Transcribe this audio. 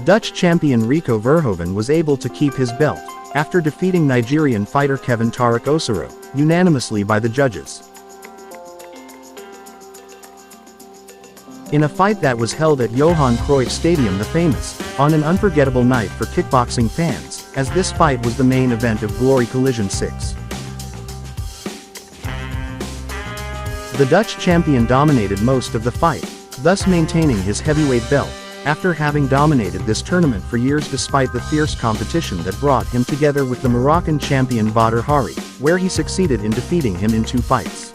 Dutch champion Rico Verhoeven was able to keep his belt, after defeating Nigerian fighter Kevin Tariq Osaro, unanimously by the judges. In a fight that was held at Johan Cruyff Stadium, the famous, on an unforgettable night for kickboxing fans, as this fight was the main event of Glory Collision 6. The Dutch champion dominated most of the fight, thus maintaining his heavyweight belt, after having dominated this tournament for years despite the fierce competition that brought him together with the Moroccan champion Badr Hari, where he succeeded in defeating him in 2 fights.